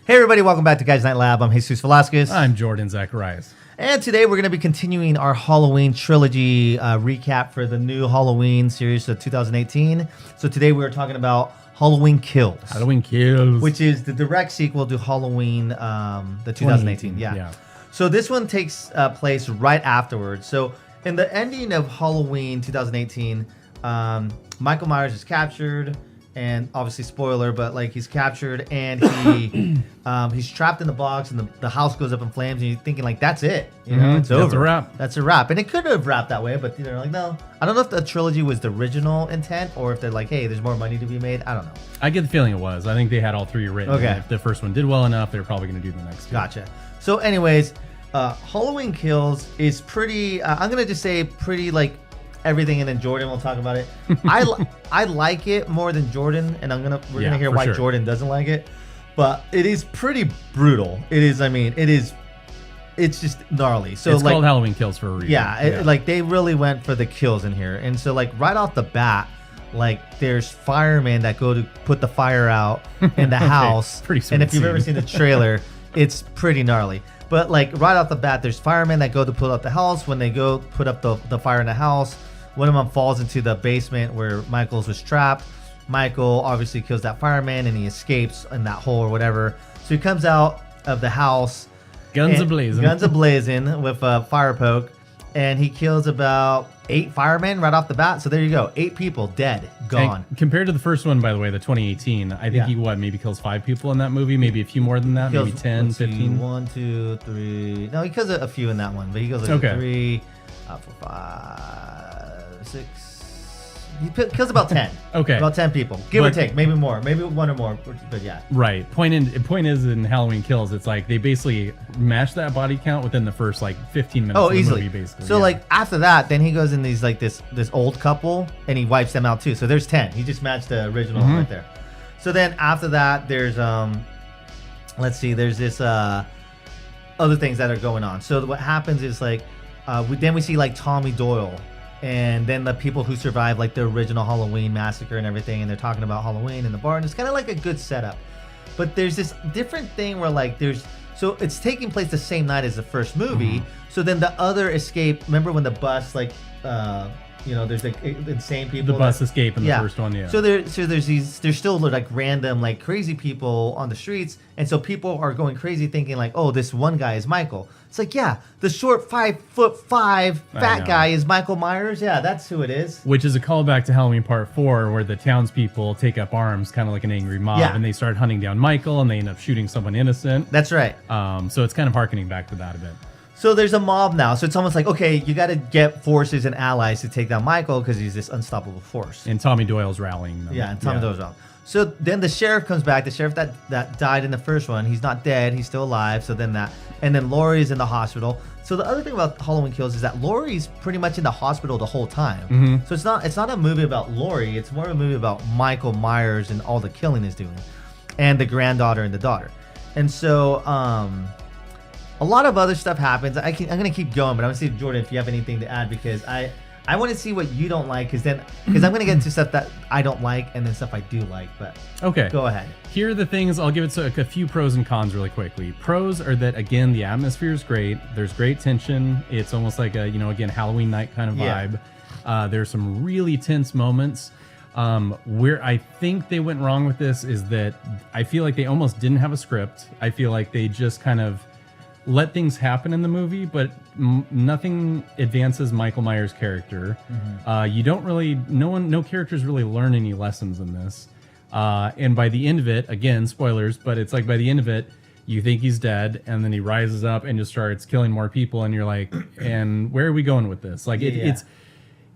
Hey everybody, welcome back to Guys Night Lab. I'm Jesus Velasquez. I'm Jordan Zacharias. And today we're going to be continuing our Halloween trilogy recap for the new Halloween series of 2018. So today we're talking about Halloween Kills. Halloween Kills. Which is the direct sequel to Halloween, the 2018. Yeah. So this one takes place right afterwards. So in the ending of Halloween 2018, Michael Myers is captured. And obviously, spoiler, but like he's captured and he's trapped in the box, and the house goes up in flames, and you're thinking like that's it, you know, it's over. That's a wrap. That's a wrap, and it could have wrapped that way, but they're like, no. I don't know if the trilogy was the original intent or if they're like, hey, there's more money to be made. I don't know. I get the feeling it was. I think they had all three written. Okay. And if the first one did well enough, they're probably going to do the next two. Gotcha. So, anyways, Halloween Kills is pretty. I'm gonna just say pretty like. Everything, and then Jordan will talk about it. I like it more than Jordan, and we're gonna hear why Jordan doesn't like it. But it is pretty brutal. It is. I mean, it's just gnarly. So it's called Halloween Kills for a reason. Yeah, like they really went for the kills in here, and so like right off the bat, like there's firemen that go to put the fire out in the house. Pretty sweet. And if you've ever seen the trailer, it's pretty gnarly. But like right off the bat, there's firemen that go to put up the house. When they go put up the fire in the house, one of them falls into the basement where Michael's was trapped. Michael obviously kills that fireman and he escapes in that hole or whatever. So he comes out of the house, guns a-blazing with a fire poke, and he kills about 8 firemen right off the bat. So there you go, 8 people dead, gone. And compared to the first one, by the way, the 2018, I think he maybe kills 5 people in that movie, maybe a few more than that, maybe 10, 15. 1, 2, 3. No, he kills a few in that one, but he goes like 3, 4, 5, 6. He kills about 10. Okay. About 10 people, give or take, maybe more, maybe 1 or more, but yeah. Right. Point is in Halloween Kills, it's like they basically match that body count within the first like 15 minutes of the easily. movie, basically. So like after that, then he goes in these like this old couple and he wipes them out too. So there's 10. He just matched the original right there. So then after that, there's let's see, there's this other things that are going on. So what happens is like we see like Tommy Doyle. And then the people who survived like the original Halloween massacre and everything, and they're talking about Halloween in the bar, and it's kind of like a good setup. But there's this different thing where like so it's taking place the same night as the first movie. So then the other escape, remember when the bus like there's like insane people. The bus escape in the first one, yeah. So there's still like random like crazy people on the streets, and so people are going crazy thinking like, oh, this one guy is Michael. It's like, yeah, the short 5'5" fat guy is Michael Myers. Yeah, that's who it is. Which is a callback to Halloween Part 4, where the townspeople take up arms, kind of like an angry mob, and they start hunting down Michael, and they end up shooting someone innocent. That's right. So it's kind of harkening back to that a bit. So there's a mob now. So it's almost like, okay, you got to get forces and allies to take down Michael because he's this unstoppable force. And Tommy Doyle's rallying them. Yeah, and Tommy Doyle's rallying. So then the sheriff comes back. The sheriff that died in the first one, he's not dead. He's still alive. So then and then Laurie's in the hospital. So the other thing about Halloween Kills is that Laurie's pretty much in the hospital the whole time. So it's not a movie about Laurie. It's more of a movie about Michael Myers and all the killing he's doing, and the granddaughter and the daughter. And so a lot of other stuff happens. I'm gonna keep going, but I'm gonna see Jordan if you have anything to add, because I want to see what you don't like, because I'm gonna get into stuff that I don't like and then stuff I do like. But okay, go ahead. Here are the things. I'll give it a few pros and cons really quickly. Pros are that, again, the atmosphere is great. There's great tension. It's almost like a again, Halloween night kind of vibe. There's some really tense moments. Where I think they went wrong with this is that I feel like they almost didn't have a script. I feel like they just kind of let things happen in the movie, but nothing advances Michael Myers' character. You don't really, no characters really learn any lessons in this. And by the end of it, again, spoilers, but it's like by the end of it, you think he's dead, and then he rises up and just starts killing more people, and you're like, and where are we going with this? Like,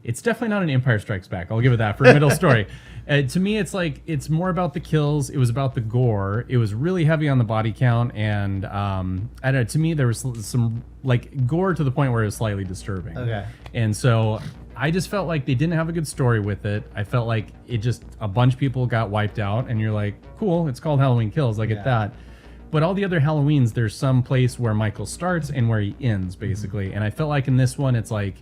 it's definitely not an Empire Strikes Back. I'll give it that for a middle story. To me, it's like, it's more about the kills. It was about the gore. It was really heavy on the body count, and I don't know, to me, there was some like gore to the point where it was slightly disturbing. Okay. And so I just felt like they didn't have a good story with it. I felt like it just, a bunch of people got wiped out, and you're like, cool, it's called Halloween Kills. I get that. But all the other Halloweens, there's some place where Michael starts and where he ends, basically. And I felt like in this one, it's like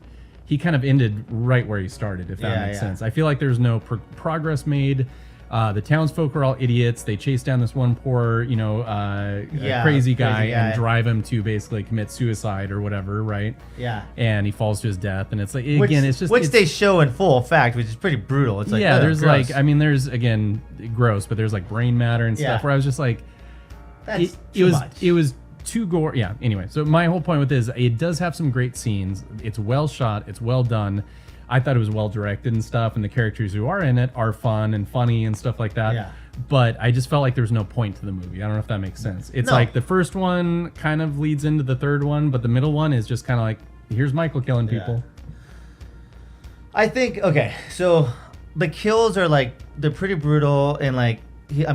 he kind of ended right where he started, if that makes sense. I feel like there's no progress made. The townsfolk are all idiots. They chase down this one poor, crazy guy and drive him to basically commit suicide or whatever, right? Yeah. And he falls to his death. And it's like, which they show in full effect, which is pretty brutal. It's like, there's gross. there's, again, gross, but there's like brain matter and stuff where I was just like, That's it was too gore. Yeah. Anyway, so my whole point with this, it does have some great scenes. It's well shot. It's well done. I thought it was well directed and stuff, and the characters who are in it are fun and funny and stuff like that. Yeah. But I just felt like there was no point to the movie. I don't know if that makes sense. It's like the first one kind of leads into the third one, but the middle one is just kind of like, here's Michael killing people. I think, okay, so the kills are like, they're pretty brutal and like, he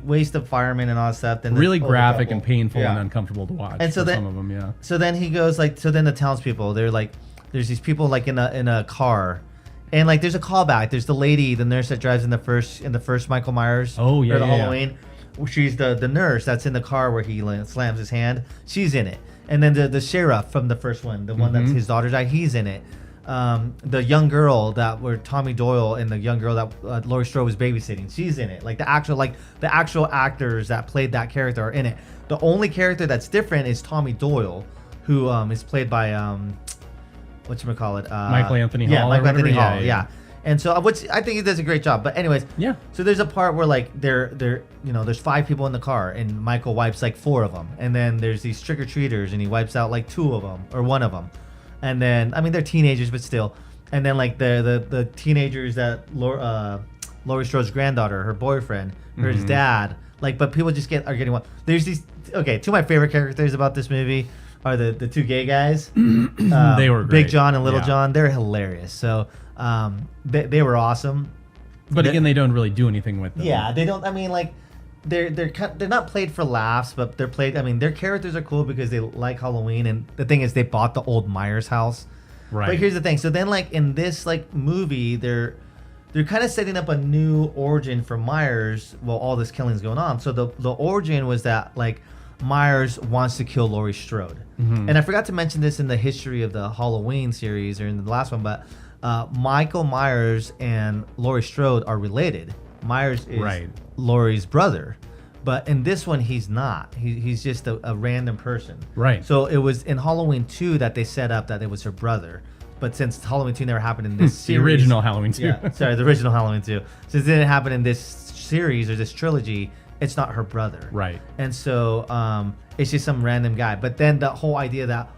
wastes the fireman and all that stuff. Then really graphic and painful and uncomfortable to watch. And so some of them, So then he goes then the townspeople, they're like, there's these people like in a car, and like there's a callback. There's the lady, the nurse that drives in the first Michael Myers. Oh yeah, Halloween. She's the nurse that's in the car where he slams his hand. She's in it, and then the sheriff from the first one, the one that's his daughter died, he's in it. The young girl that were Tommy Doyle and the young girl that Laurie Strode was babysitting, she's in it. Like the actual actors that played that character are in it. The only character that's different is Tommy Doyle, who is played by whatchamacallit? Michael Anthony Hall. Yeah, Michael Anthony Hall. Yeah. Yeah. And so, which I think he does a great job. But anyways, yeah. So there's a part where like there's 5 people in the car, and Michael wipes like 4 of them, and then there's these trick or treaters, and he wipes out like 2 of them or 1 of them, and then they're teenagers, but still, and then like the teenagers that Laurie Strode's granddaughter, her boyfriend, her dad, like, but people just are getting one. There's these 2 of my favorite characters about this movie are the 2 gay guys. They were great. Big John and Little John. They're hilarious. So they were awesome. But again, they don't really do anything with them. Yeah, they don't. They're not played for laughs, but they're played. Their characters are cool because they like Halloween, and the thing is, they bought the old Myers house. Right. But here's the thing. So then, like in this movie, they're kind of setting up a new origin for Myers while all this killing's going on. So the origin was that like Myers wants to kill Laurie Strode. And I forgot to mention this in the history of the Halloween series or in the last one, but Michael Myers and Laurie Strode are related. Myers is Laurie's brother, but in this one he's not. He's just a random person. Right. So it was in Halloween 2 that they set up that it was her brother. But since Halloween 2 never happened in this series, the original Halloween 2. Yeah, sorry, the original Halloween 2. Since it didn't happen in this series or this trilogy, it's not her brother. Right. And so it's just some random guy. But then the whole idea that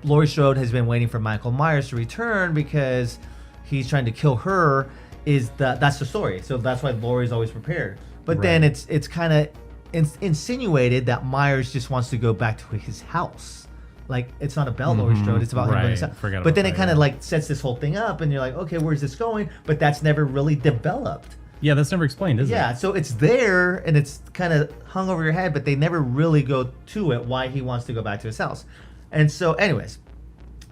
Laurie Strode has been waiting for Michael Myers to return because he's trying to kill her that's the story. So that's why Laurie's always prepared. But then it's kind of insinuated that Myers just wants to go back to his house. Like, it's not about Laurie Strode, it's about him going himself. But then it kind of like sets this whole thing up, and you're like, okay, where's this going? But that's never really developed. Yeah, that's never explained, is it? Yeah, so it's there, and it's kind of hung over your head, but they never really go to it, why he wants to go back to his house. And so, anyways,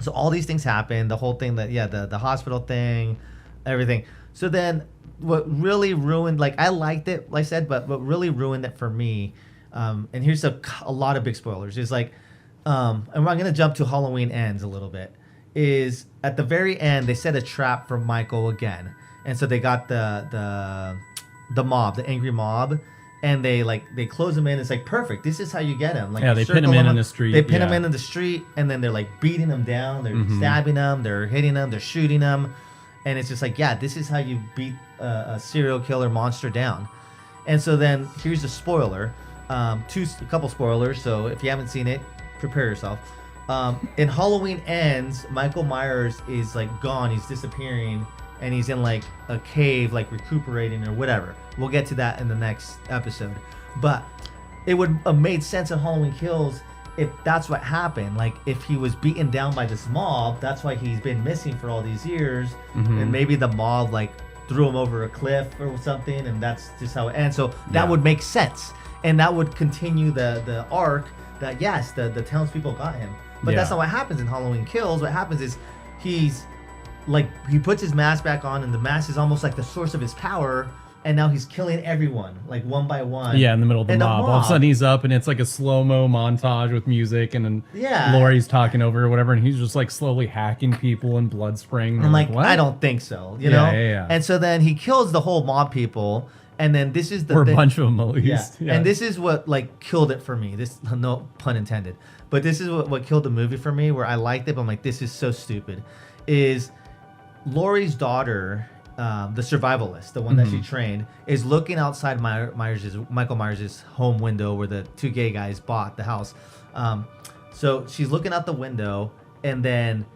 so all these things happen, the whole thing the hospital thing, everything. So then what really ruined, like, I liked it, like I said, but what really ruined it for me, and here's a lot of big spoilers, is like, and I'm going to jump to Halloween Ends a little bit, is at the very end, they set a trap for Michael again. And so they got the mob, the angry mob, and they close him in. It's like, perfect. This is how you get him. Like, yeah, they pin him in the street. They pin him in the street, and then they're like beating him down. They're stabbing him. They're hitting him. They're shooting him. And it's just like, yeah, this is how you beat a serial killer monster down. And so then here's a spoiler, a couple spoilers. So if you haven't seen it, prepare yourself. In Halloween Ends, Michael Myers is like gone. He's disappearing. And he's in like a cave, like recuperating or whatever. We'll get to that in the next episode. But it would have made sense in Halloween Kills if that's what happened. Like, if he was beaten down by this mob, that's why he's been missing for all these years. And maybe the mob like threw him over a cliff or something, and that's just how it ends. So that would make sense. And that would continue the arc that, yes, the townspeople got him. But that's not what happens in Halloween Kills. What happens is he puts his mask back on, and the mask is almost like the source of his power, and now he's killing everyone, like one by one. Yeah, in the middle of the mob. All of a sudden he's up, and it's like a slow-mo montage with music, and then Laurie's talking over or whatever, and he's just like slowly hacking people and blood spraying. I'm like, what? I don't think so, you know? Yeah. And so then he kills the whole mob people, And then this is the or a thing. bunch of them at least. Yeah. And this is what like killed it for me. This, no pun intended, but this is what killed the movie for me. Where I liked it, but I'm like, this is so stupid. Is Laurie's daughter, the survivalist, the one that she trained, is looking outside Michael Myers' home window where the two gay guys bought the house. So she's looking out the window, and then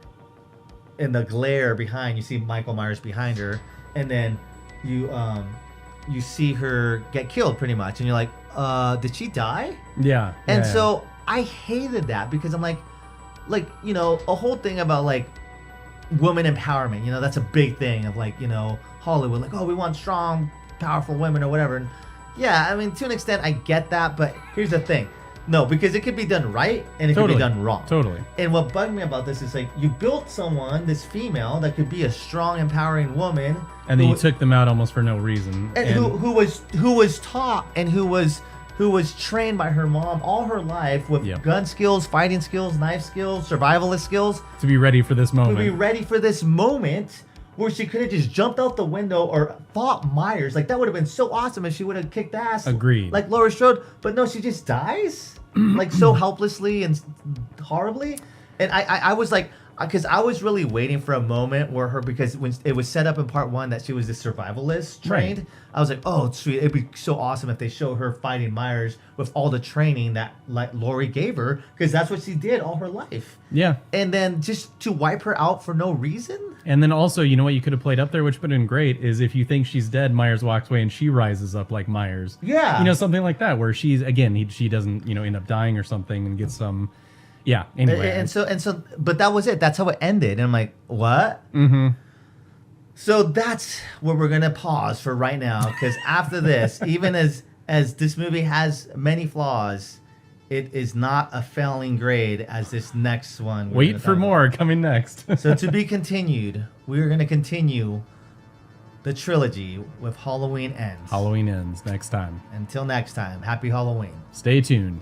in the glare behind, you see Michael Myers behind her, and then you see her get killed pretty much, and you're like, did she die? Yeah. And so I hated that because I'm like, you know, a whole thing about like woman empowerment, you know, that's a big thing of like, you know, Hollywood, like, oh, we want strong, powerful women or whatever. And yeah, I mean, to an extent, I get that, but here's the thing. No, because it could be done right and it could be done wrong. Totally. And what bugged me about this is like you built someone, this female, that could be a strong, empowering woman, and then you took them out almost for no reason. And who was taught and who was trained by her mom all her life with gun skills, fighting skills, knife skills, survivalist skills. To be ready for this moment. To be ready for this moment where she could have just jumped out the window or fought Myers. Like, that would have been so awesome if she would have kicked ass. Agreed. Like Laurie Strode. But no, she just dies. Like, so helplessly and horribly. And I was like, because I was really waiting for a moment where because when it was set up in part 1 that she was the survivalist trained, right. I was like, oh, sweet. It'd be so awesome if they show her fighting Myers with all the training that like Laurie gave her, because that's what she did all her life. Yeah. And then just to wipe her out for no reason. And then also, you know what you could have played up there, which would have been great, is if you think she's dead, Myers walks away and she rises up like Myers. Yeah. You know, something like that, where she's, again, she doesn't, you know, end up dying or something and get some... Yeah, anyway. And so, but that was it. That's how it ended. And I'm like, what? Mm-hmm. So that's where we're going to pause for right now, because after this, even as this movie has many flaws, it is not a failing grade as this next one. Wait for more coming next. So to be continued, we're going to continue the trilogy with Halloween Ends. Halloween Ends next time. Until next time, happy Halloween. Stay tuned.